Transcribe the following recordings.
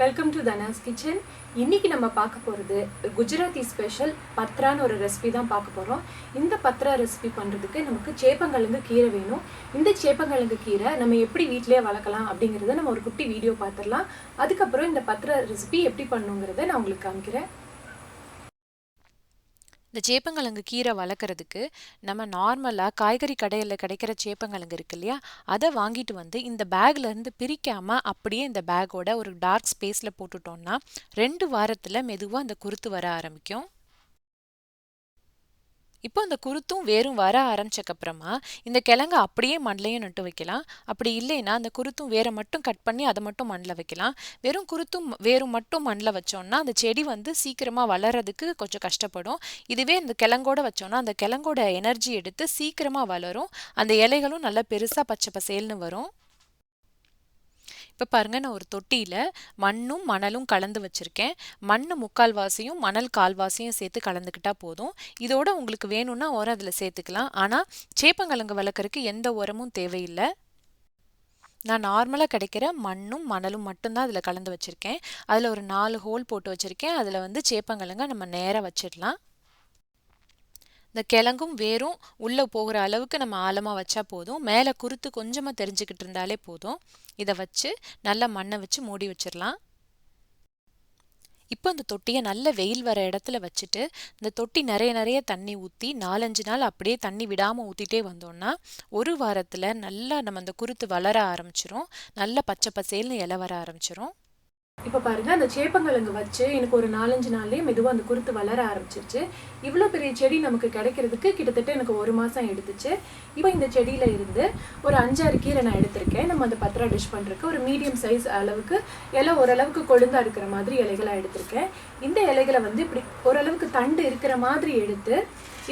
Welcome to தனாஸ் kitchen. இன்னைக்கு நம்ம பார்க்க போகிறது குஜராத்தி ஸ்பெஷல் பத்ரான்னு ஒரு ரெசிபி தான் பார்க்க போகிறோம். இந்த பத்ரா ரெசிபி பண்ணுறதுக்கு நமக்கு சேப்பங்கிழங்கு கீரை வேணும். இந்த சேப்பங்கிழங்கு கீரை நம்ம எப்படி வீட்டிலேயே வளர்க்கலாம் அப்படிங்கிறத நம்ம ஒரு குட்டி வீடியோ பார்த்துடலாம். அதுக்கப்புறம் இந்த பத்ரா ரெசிபி எப்படி பண்ணுங்கிறத நான் உங்களுக்கு காமிக்கிறேன். இந்த சேப்பங்கிழங்கு கீரை வளர்க்குறதுக்கு நம்ம நார்மலாக காய்கறி கடையில் கிடைக்கிற சேப்பங்கிழங்கு இருக்கு இல்லையா, அதை வாங்கிட்டு வந்து இந்த பேக்லேருந்து பிரிக்காமல் அப்படியே இந்த பேக்கோட ஒரு டார்க் ஸ்பேஸில் போட்டுட்டோம்னா 2 வாரத்தில் மெதுவாக அந்த குருத்து வர ஆரம்பிக்கும். இப்போ அந்த குருத்தும் வேரும் வர ஆரம்பிச்சக்கப்புறமா இந்த கிழங்கு அப்படியே மண்லையும் நட்டு வைக்கலாம். அப்படி இல்லைன்னா அந்த குருத்தும் வேரை மட்டும் கட் பண்ணி அதை மட்டும் மண்ணில் வைக்கலாம். வெறும் குருத்தும் வேரும் மட்டும் மண்ணில் வச்சோம்னா அந்த செடி சீக்கிரமாக வளர்கிறதுக்கு கொஞ்சம் கஷ்டப்படும். இதுவே இந்த கிழங்கோட வச்சோம்னா அந்த கிழங்கோட எனர்ஜி எடுத்து சீக்கிரமாக வளரும். அந்த இலைகளும் நல்லா பெருசாக பச்சை பசேல்னு வரும். இப்போ பாருங்க, நான் ஒரு தொட்டியில் மண்ணும் மணலும் கலந்து வச்சுருக்கேன். மண் 3/4 வாசியும் மணல் 1/4 வாசியும் சேர்த்து கலந்துக்கிட்டா போதும். இதோட உங்களுக்கு வேணும்னா உரம் அதில் சேர்த்துக்கலாம். ஆனால் சேப்பங்கிழங்கு வளர்க்குறதுக்கு எந்த உரமும் தேவையில்லை. நான் நார்மலாக கிடைக்கிற மண்ணும் மணலும் மட்டும்தான் அதில் கலந்து வச்சுருக்கேன். அதில் ஒரு 4 ஹோல் போட்டு வச்சுருக்கேன். அதில் சேப்பங்கிழங்க நம்ம நேராக வச்சிடலாம். இந்த கிழங்கும் வேரும் உள்ளே போகிற அளவுக்கு நம்ம ஆழமாக வச்சா போதும். மேலே குருத்து கொஞ்சமாக தெரிஞ்சுக்கிட்டு இருந்தாலே போதும். இதை வச்சு நல்லா மண்ணை வச்சு மூடி வச்சிடலாம். இப்போ இந்த தொட்டியை நல்ல வெயில் வர இடத்துல வச்சுட்டு இந்த தொட்டி நிறைய தண்ணி ஊற்றி 4-5 நாள் அப்படியே தண்ணி விடாமல் ஊற்றிட்டே வந்தோம்னா 1 வாரத்தில் நல்லா நம்ம அந்த குருத்து வளர ஆரம்பிச்சிரும். நல்லா பச்சை பசேல்னு இலை வர ஆரம்பிச்சிரும். இப்போ பாருங்கள், அந்த சேப்பங்கிழங்கு வச்சு எனக்கு ஒரு 4-5 நாள்லேயே மெதுவாக அந்த குருத்து வளர ஆரம்பிச்சிருச்சு. இவ்வளோ பெரிய செடி நமக்கு கிடைக்கிறதுக்கு கிட்டத்தட்ட எனக்கு 1 மாதம் எடுத்துச்சு. இப்போ இந்த செடியில் இருந்து ஒரு 5-6 கீரை நான் எடுத்திருக்கேன். நம்ம அந்த பத்ரா டிஷ் பண்ணுறதுக்கு ஒரு மீடியம் சைஸ் அளவுக்கு இலை ஓரளவுக்கு கொழுந்தா இருக்கிற மாதிரி இலைகளாக எடுத்திருக்கேன். இந்த இலைகளை இப்படி ஓரளவுக்கு தண்டு இருக்கிற மாதிரி எடுத்து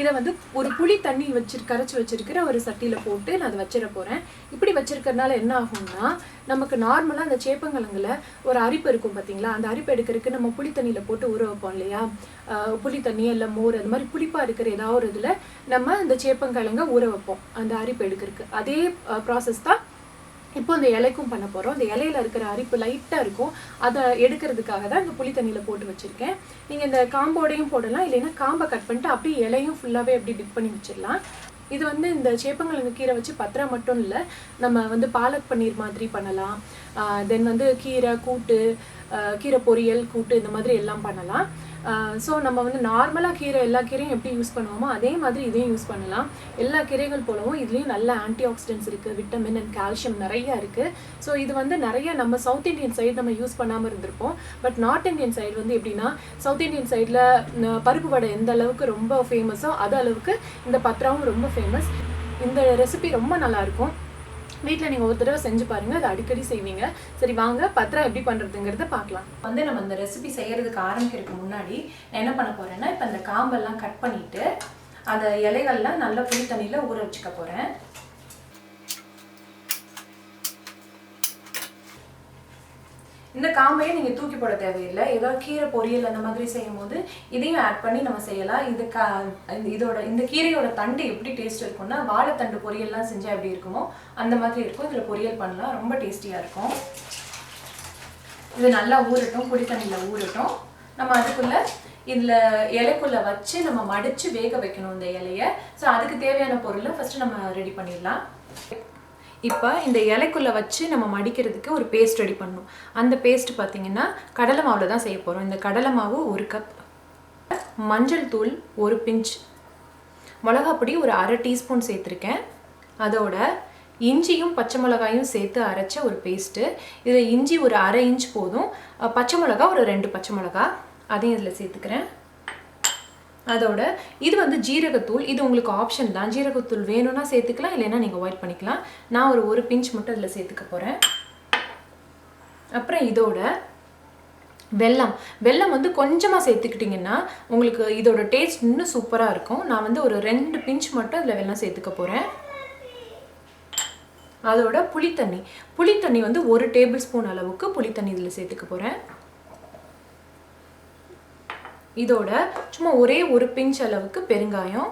இதை ஒரு புளி தண்ணி கரைச்சி வச்சிருக்கிற ஒரு சட்டியில் போட்டு நான் அதை வச்சிட போகிறேன். இப்படி வச்சிருக்கிறதுனால என்ன ஆகும்னா, நமக்கு நார்மலாக அந்த சேப்பங்கிழங்குல ஒரு அரிப்பு இருக்கும் பார்த்தீங்களா, அந்த அரிப்பு எடுக்கிறதுக்கு நம்ம புளி தண்ணியில் போட்டு ஊற வைப்போம் இல்லையா, புளி தண்ணி இல்லை மோர் அது மாதிரி புளிப்பாக இருக்கிற ஏதாவது ஒரு இதில் நம்ம அந்த சேப்பங்கிழங்க ஊற வைப்போம் அந்த அரிப்பு எடுக்கிறதுக்கு. அதே ப்ராசஸ் தான் இப்போ இந்த இலைக்கும் பண்ண போகிறோம். இந்த இலையில இருக்கிற அரிப்பு லைட்டாக இருக்கும், அதை எடுக்கிறதுக்காக தான் இந்த புளி தண்ணியில் போட்டு வச்சுருக்கேன். நீங்கள் இந்த காம்போடையும் போடலாம், இல்லைன்னா காம்பை கட் பண்ணிட்டு அப்படியே இலையும் ஃபுல்லாகவே அப்படி டிப் பண்ணி வச்சிடலாம். இது இந்த சேப்பங்கிழங்கு கீரை வச்சு பத்ரா மட்டும் இல்லை, நம்ம பாலக் பன்னீர் மாதிரி பண்ணலாம். தென் கீரை கூட்டு, கீரை பொரியல் கூட்டு இந்த மாதிரி எல்லாம் பண்ணலாம். ஸோ நம்ம நார்மலாக கீரை எல்லா கீரையும் எப்படி யூஸ் பண்ணுவோமோ அதே மாதிரி இதையும் யூஸ் பண்ணலாம். எல்லா கீரைகள் போலவும் இதுலேயும் நல்ல ஆன்டி ஆக்சிடென்ட்ஸ் இருக்குது, விட்டமின் அண்ட் கால்சியம் நிறையா இருக்குது. ஸோ இது நிறைய நம்ம சவுத் இண்டியன் சைடு நம்ம யூஸ் பண்ணாமல் இருந்திருப்போம். பட் நார்த் இண்டியன் சைடு எப்படின்னா, சவுத் இண்டியன் சைடில் பருப்பு வடை எந்த அளவுக்கு ரொம்ப ஃபேமஸோ அது அளவுக்கு இந்த பத்ராவும் ரொம்ப ஃபேமஸ். இந்த ரெசிபி ரொம்ப நல்லாயிருக்கும். வீட்டில் நீங்கள் ஒரு தடவை செஞ்சு பாருங்கள், அதை அடிக்கடி செய்வீங்க. சரி வாங்க பத்ரா எப்படி பண்ணுறதுங்கிறத பார்க்கலாம். நம்ம இந்த ரெசிபி செய்கிறதுக்கு ஆரம்பிக்கிறதுக்கு முன்னாடி நான் என்ன பண்ண போகிறேன்னா, இப்போ இந்த காம்பெல்லாம் கட் பண்ணிவிட்டு அந்த இலைகள்லாம் நல்லா புளி தண்ணியில் ஊற வச்சுக்க போகிறேன். இந்த காம்பையும் நீங்கள் தூக்கி போட தேவையில்லை. ஏதாவது கீரை பொரியல் அந்த மாதிரி செய்யும் போது இதையும் ஆட் பண்ணி நம்ம செய்யலாம். இந்த கீரையோட தண்டு எப்படி டேஸ்ட் இருக்கும்னா, வாழைத்தண்டு பொரியல்லாம் செஞ்சால் எப்படி இருக்குமோ அந்த மாதிரி இருக்கும். இதில் பொரியல் பண்ணலாம், ரொம்ப டேஸ்டியாக இருக்கும். இது நல்லா ஊறட்டும், புளி தண்ணியில் ஊறட்டும். நம்ம அதுக்குள்ளே இதில் இலைக்குள்ளே வச்சு நம்ம மடித்து வேக வைக்கணும் இந்த இலையை. ஸோ அதுக்கு தேவையான பொருளை ஃபஸ்ட்டு நம்ம ரெடி பண்ணிடலாம். இப்போ இந்த இலைக்குள்ளே வச்சு நம்ம மடிக்கிறதுக்கு ஒரு பேஸ்ட் ரெடி பண்ணணும். அந்த பேஸ்ட் பார்த்திங்கன்னா கடலை மாவில் தான் செய்ய போகிறோம். இந்த கடலை மாவு 1 கப், மஞ்சள் தூள் 1 பிஞ்ச், மிளகாப்பொடி ஒரு 1/2 டீஸ்பூன் சேர்த்துருக்கேன். அதோட இஞ்சியும் பச்சை மிளகாயும் சேர்த்து அரைச்ச ஒரு பேஸ்ட்டு. இதில் இஞ்சி ஒரு 1/2 இன்ச் போதும், பச்சை மிளகா ஒரு 2 பச்சை மிளகா, அதையும் இதில் சேர்த்துக்கிறேன். அதோட இது ஜீரகத்தூள், இது உங்களுக்கு ஆப்ஷன் தான். ஜீரகத்தூள் வேணும்னா சேர்த்துக்கலாம், இல்லைன்னா நீங்கள் அவாய்ட் பண்ணிக்கலாம். நான் ஒரு 1 பிஞ்ச் மட்டும் இதில் சேர்த்துக்க போகிறேன். அப்புறம் இதோட வெல்லம் கொஞ்சமாக சேர்த்துக்கிட்டிங்கன்னா உங்களுக்கு இதோட டேஸ்ட் இன்னும் சூப்பராக இருக்கும். நான் ஒரு 2 பிஞ்ச் மட்டும் இதில் வெல்லம் சேர்த்துக்க போகிறேன். அதோட புளித்தண்ணி 1 டேபிள் ஸ்பூன் அளவுக்கு புளித்தண்ணி இதில் சேர்த்துக்க போகிறேன். இதோட சும்மா ஒரே 1 பிஞ்ச் அளவுக்கு பெருங்காயம்,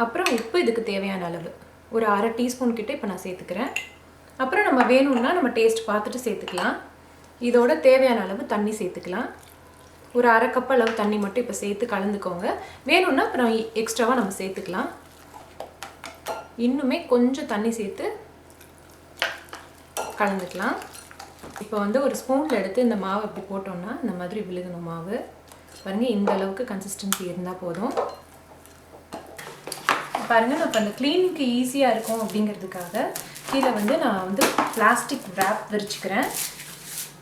அப்புறம் உப்பு இதுக்கு தேவையான அளவு ஒரு 1/2 டீஸ்பூன் கிட்ட இப்போ நான் சேர்த்துக்கிறேன். அப்புறம் நம்ம வேணும்னா நம்ம டேஸ்ட் பார்த்துட்டு சேர்த்துக்கலாம். இதோட தேவையான அளவு தண்ணி சேர்த்துக்கலாம். ஒரு 1/2 கப் அளவு தண்ணி மட்டும் இப்போ சேர்த்து கலந்துக்கோங்க. வேணும்னா அப்புறம் எக்ஸ்ட்ராவாக நம்ம சேர்த்துக்கலாம். இன்னுமே கொஞ்சம் தண்ணி சேர்த்து கலந்துக்கலாம். இப்போ வந்து ஒரு ஸ்பூனில் எடுத்து இந்த மாவு அப்படி போட்டோம்னா இந்த மாதிரி விழுகணும் மாவு. பாருங்கள், இந்த அளவுக்கு கன்சிஸ்டன்சி இருந்தால் போதும். பாருங்கள், நான் இப்போ அந்த க்ளீனிங்க்கு ஈஸியாக இருக்கும் அப்படிங்கிறதுக்காக கீழே வந்து நான் வந்து பிளாஸ்டிக் ரேப் விரிச்சுக்கிறேன்.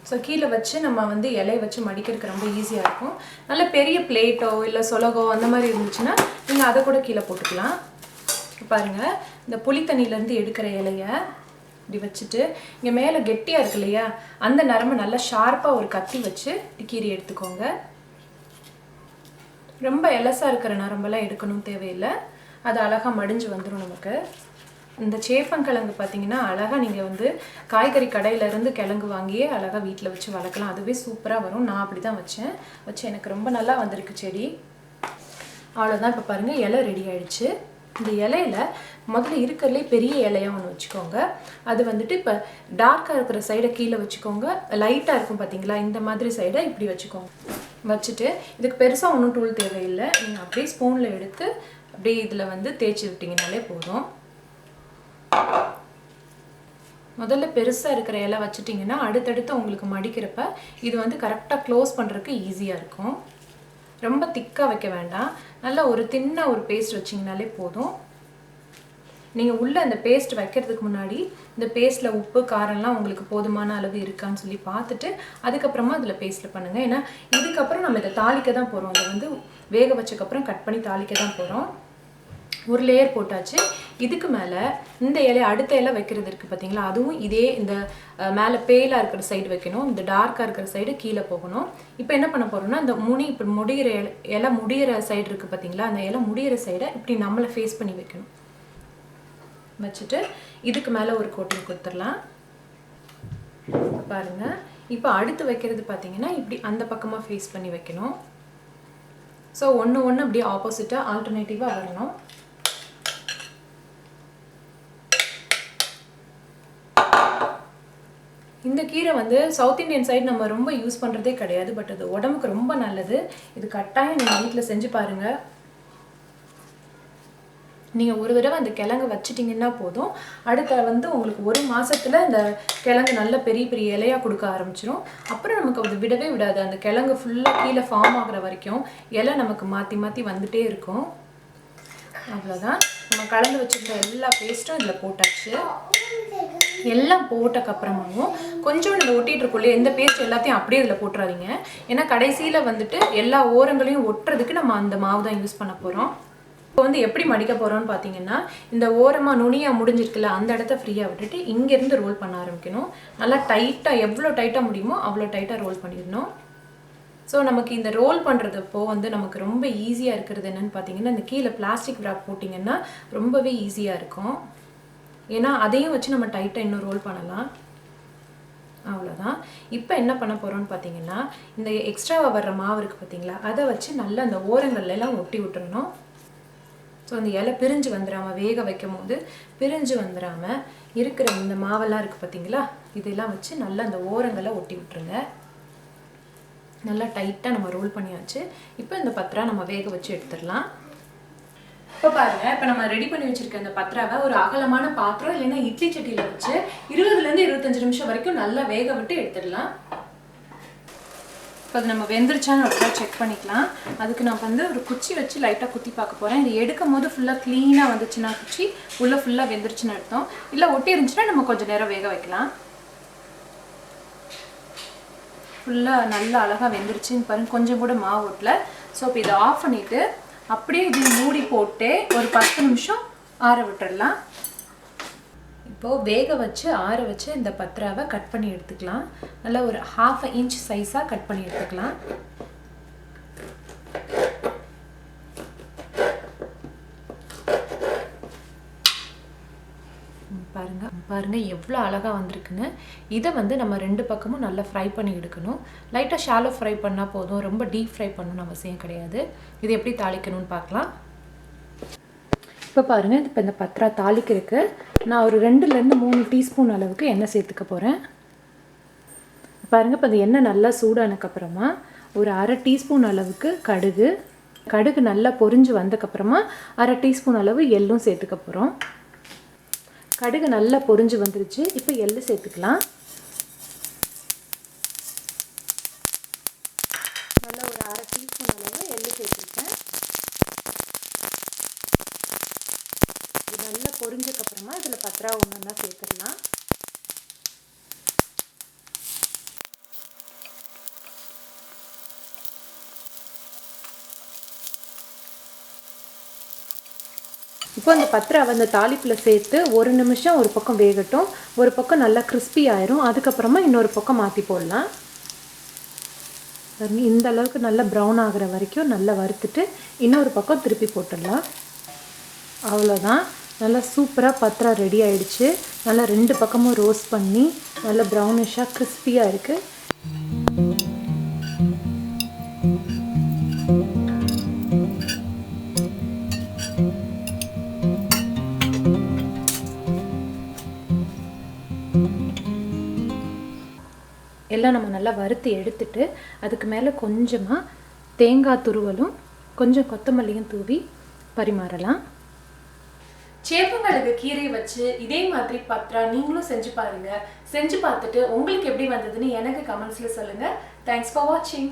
ஸோ கீழே வச்சு நம்ம வந்து இலையை வச்சு மடிக்கிறதுக்கு ரொம்ப ஈஸியாக இருக்கும். நல்ல பெரிய பிளேட்டோ இல்லை சொலகோ அந்த மாதிரி இருந்துச்சுன்னா நீங்கள் அதை கூட கீழே போட்டுக்கலாம். பாருங்கள், இந்த புளி தண்ணியிலேருந்து எடுக்கிற இலையை இப்படி வச்சுட்டு இங்கே மேலே கெட்டியாக இருக்கு இல்லையா, அந்த நரம்பை நல்லா ஷார்ப்பாக ஒரு கத்தி வச்சு கீறி எடுத்துக்கோங்க. ரொம்ப எலசாக இருக்கிற நரம்பெல்லாம் எடுக்கணும் தேவையில்லை. அது அழகாக மடிஞ்சு வந்துடும் நமக்கு. இந்த சேப்பங்கிழங்கு பார்த்தீங்கன்னா அழகாக நீங்கள் வந்து காய்கறி கடையிலேருந்து கிழங்கு வாங்கியே அழகாக வீட்டில் வச்சு வளர்க்கலாம். அதுவே சூப்பராக வரும். நான் அப்படி தான் வச்சு எனக்கு ரொம்ப நல்லா வந்திருக்கு செடி. அவ்வளோதான். இப்போ பாருங்கள், இலை ரெடி ஆகிடுச்சு. இந்த இலையில முதல்ல இருக்கிறதுலே பெரிய இலையாக ஒன்று வச்சுக்கோங்க. அது வந்துட்டு இப்போ டார்க்காக இருக்கிற சைடை கீழே வச்சுக்கோங்க. லைட்டாக இருக்கும் பார்த்தீங்களா, இந்த மாதிரி சைடை இப்படி வச்சுக்கோங்க. வச்சுட்டு இதுக்கு பெருசாக ஒன்றும் டூல் தேவையில்லை. நீங்கள் அப்படியே ஸ்பூனில் எடுத்து அப்படியே இதில் வந்து தேய்ச்சி விட்டிங்கனாலே போதும். முதல்ல பெருசாக இருக்கிற இலை வச்சுட்டிங்கன்னா அடுத்தடுத்து உங்களுக்கு மடிக்கிறப்ப இது வந்து கரெக்டாக க்ளோஸ் பண்ணுறதுக்கு ஈஸியாக இருக்கும். ரொம்ப திக்காக வைக்க வேண்டாம். நல்லா ஒரு தின்ன ஒரு பேஸ்ட் வச்சிங்கனாலே போதும். நீங்கள் உள்ளே அந்த பேஸ்ட் வைக்கிறதுக்கு முன்னாடி இந்த பேஸ்ட்டில் உப்பு காரம்லாம் உங்களுக்கு போதுமான அளவு இருக்கான்னு சொல்லி பார்த்துட்டு அதுக்கப்புறமா அதில் பேஸ்ட்டில் பண்ணுங்கள். ஏன்னா இதுக்கப்புறம் நம்ம இதை தாளிக்க தான் போகிறோம். அதை வந்து வேக வச்சக்கப்புறம் கட் பண்ணி தாளிக்க தான் போகிறோம். ஒரு லேயர் போட்டாச்சு. இதுக்கு மேலே இந்த இலை அடுத்த இலை வைக்கிறது இருக்குது பார்த்தீங்களா, அதுவும் இதே இந்த மேலே பேலாக இருக்கிற சைடு வைக்கணும். இந்த டார்க்காக இருக்கிற சைடு கீழே போகணும். இப்போ என்ன பண்ண போகிறோம்னா இந்த இப்போ முடிகிற இலை முடிகிற சைடு இருக்குது பார்த்தீங்களா, அந்த இலை முடிகிற சைடை இப்படி நம்மளை ஃபேஸ் பண்ணி வைக்கணும். வச்சுட்டு இதுக்கு மேலே ஒரு கோட்டிங் கொடுத்துடலாம். பாருங்கள், இப்போ அடுத்து வைக்கிறது பார்த்தீங்கன்னா இப்படி அந்த பக்கமாக ஃபேஸ் பண்ணி வைக்கணும். ஸோ ஒன்று அப்படியே ஆப்போசிட்டாக ஆல்டர்னேட்டிவாக வரணும். இந்த கீரை வந்து சவுத் இந்தியன் சைடு நம்ம ரொம்ப யூஸ் பண்ணுறதே கிடையாது. பட் அது உடம்புக்கு ரொம்ப நல்லது. இது கட்டாயம் நீங்கள் வீட்டில் செஞ்சு பாருங்கள். நீங்கள் ஒரு தடவை அந்த கிழங்கு வச்சிட்டிங்கன்னா போதும், அடுத்த வந்து உங்களுக்கு 1 மாதத்தில் இந்த கிழங்கு நல்ல பெரிய பெரிய இலையாக கொடுக்க ஆரம்பிச்சிடும். அப்புறம் நமக்கு அது விடவே விடாது. அந்த கிழங்கு ஃபுல்லாக கீழே ஃபார்ம் ஆகிற வரைக்கும் இலை நமக்கு மாற்றி மாற்றி வந்துகிட்டே இருக்கும். அவ்வளோதான். நம்ம கலந்து வச்சுக்கிற எல்லா பேஸ்ட்டும் இதில் போட்டாச்சு. எல்லாம் போட்டக்கப்புறமாவும் கொஞ்சோண்டு இந்த ஒட்டிகிட்டு இருக்குள்ளே இந்த பேஸ்ட் எல்லாத்தையும் அப்படியே இதில் போட்டுறாதீங்க. ஏன்னா கடைசியில் வந்துட்டு எல்லா ஓரங்களையும் ஒட்டுறதுக்கு நம்ம அந்த மாவு தான் யூஸ் பண்ண போகிறோம். இப்போ வந்து எப்படி மடிக்க போகிறோம்னு பார்த்தீங்கன்னா இந்த ஓரமாக நுனியாக முடிஞ்சிருக்குல்ல அந்த இடத்த ஃப்ரீயாக விட்டுட்டு இங்கேருந்து ரோல் பண்ண ஆரம்பிக்கணும். நல்லா டைட்டாக எவ்வளோ டைட்டாக முடியுமோ அவ்வளோ டைட்டாக ரோல் பண்ணிடணும். ஸோ நமக்கு இந்த ரோல் பண்ணுறதப்போ வந்து நமக்கு ரொம்ப ஈஸியாக இருக்கிறது என்னென்னு பார்த்தீங்கன்னா இந்த கீழே பிளாஸ்டிக் ராப் போட்டிங்கன்னா ரொம்பவே ஈஸியாக இருக்கும். ஏன்னா அதையும் வச்சு நம்ம டைட்டாக இன்னும் ரோல் பண்ணலாம். அவ்வளோதான். இப்போ என்ன பண்ண போகிறோம்னு பார்த்தீங்கன்னா இந்த எக்ஸ்ட்ராவாக வர்ற மாவு இருக்குது பார்த்தீங்களா, அதை வச்சு நல்லா அந்த ஓரங்கள்லாம் ஒட்டி விட்டுறணும். ஸோ அந்த இலை பிரிஞ்சு வந்துடாமல் வேக வைக்கும் போது பிரிஞ்சு வந்துடாமல் இருக்கிற இந்த மாவெல்லாம் இருக்குது பார்த்தீங்களா, இதெல்லாம் வச்சு நல்லா அந்த ஓரங்களை ஒட்டி விட்டுருங்க. நல்லா டைட்டாக நம்ம ரோல் பண்ணியாச்சு. இப்போ இந்த பத்ரா நம்ம வேக வச்சு எடுத்துடலாம். இப்போ பாருங்கள், இப்போ நம்ம ரெடி பண்ணி வச்சுருக்க இந்த பத்ராவை ஒரு அகலமான பாத்திரம் இல்லைன்னா இட்லி சட்டியில் வச்சு 20லேருந்து 25 நிமிஷம் வரைக்கும் நல்லா வேக விட்டு எடுத்துடலாம். இப்போ அது நம்ம வெந்துருச்சான்னு ஒரு தடவை செக் பண்ணிக்கலாம். அதுக்கு நான் வந்து ஒரு குச்சி வச்சு லைட்டாக குத்தி பார்க்க போகிறேன். இது எடுக்கும் போது ஃபுல்லாக க்ளீனாக வந்துச்சுன்னா குச்சி உள்ளே ஃபுல்லாக வெந்துருச்சுன்னு அர்த்தம். இல்லை ஒட்டி இருந்துச்சுன்னா நம்ம கொஞ்சம் நேரம் வேக வைக்கலாம். ஃபுல்லாக நல்லா அழகாக வெந்துருச்சுன்னு பாருங்கள், கொஞ்சம் கூட மாவு ஒட்டல. ஸோ இப்போ இதை ஆஃப் பண்ணிவிட்டு அப்படியே இது மூடி போட்டு ஒரு 10 நிமிஷம் ஆற விட்டுடலாம். இப்போது வேக வச்சு ஆற வச்சு இந்த பத்ராவை கட் பண்ணி எடுத்துக்கலாம். நல்லா ஒரு 1/2 இன்ச் சைஸாக கட் பண்ணி எடுத்துக்கலாம். பாருங்கள் எவ்வளோ அழகாக வந்திருக்குன்னு. இதை வந்து நம்ம 2 பக்கமும் நல்லா ஃப்ரை பண்ணி எடுக்கணும். லைட்டாக ஷாலோ ஃப்ரை பண்ணால் போதும், ரொம்ப டீப் ஃப்ரை பண்ணணும்னு அவசியம் கிடையாது. இது எப்படி தாளிக்கணும்னு பார்க்கலாம். இப்போ பாருங்கள், இப்போ இந்த பத்ரா தாளிக்கிறதுக்கு நான் ஒரு 2லேருந்து 3 டீஸ்பூன் அளவுக்கு எண்ணெய் சேர்த்துக்க போகிறேன். பாருங்கள், இப்போ இந்த எண்ணெய் நல்லா சூடானதுக்கப்புறமா ஒரு 1/2 டீஸ்பூன் அளவுக்கு கடுகு நல்லா பொரிஞ்சு வந்ததுக்கப்புறமா 1/2 டீஸ்பூன் அளவு எள்ளும் சேர்த்துக்க போகிறோம். கடுகு நல்லா பொரிஞ்சு வந்துருச்சு. இப்போ எள்ளு சேர்த்துக்கலாம். நல்லா ஒரு 1/2 டீஸ்பூன் அளவு எள்ளு சேர்த்துருக்கேன். இது நல்லா பொரிஞ்சதுக்கப்புறமா இதில் பத்ரா ஒன்றா சேர்த்துடலாம். இப்போ அந்த பத்ராவை அந்த தாளிப்பில் சேர்த்து 1 நிமிஷம் ஒரு பக்கம் வேகட்டும். ஒரு பக்கம் நல்லா கிறிஸ்பி ஆயிரும். அதுக்கப்புறமா இன்னொரு பக்கம் மாற்றி போடலாம். இந்த அளவுக்கு நல்லா ப்ரௌன் ஆகிற வரைக்கும் நல்லா வறுத்துட்டு இன்னொரு பக்கம் திருப்பி போட்டுடலாம். அவ்வளோதான், நல்லா சூப்பராக பத்ரா ரெடி ஆயிடுச்சு. நல்லா 2 பக்கமும் ரோஸ்ட் பண்ணி நல்லா ப்ரௌனிஷாக கிறிஸ்பியாக இருக்குது. எல்லாம் நம்ம நல்லா வறுத்து எடுத்துட்டு அதுக்கு மேலே கொஞ்சமாக தேங்காய் துருவலும் கொஞ்சம் கொத்தமல்லியும் தூவி பரிமாறலாம். சேப்பங்கிழங்கு கீரை வச்சு இதே மாதிரி பத்ரா நீங்களும் செஞ்சு பாருங்க. செஞ்சு பார்த்துட்டு உங்களுக்கு எப்படி வந்ததுன்னு எனக்கு கமெண்ட்ஸில் சொல்லுங்கள். தேங்க்ஸ் ஃபார் வாட்சிங்.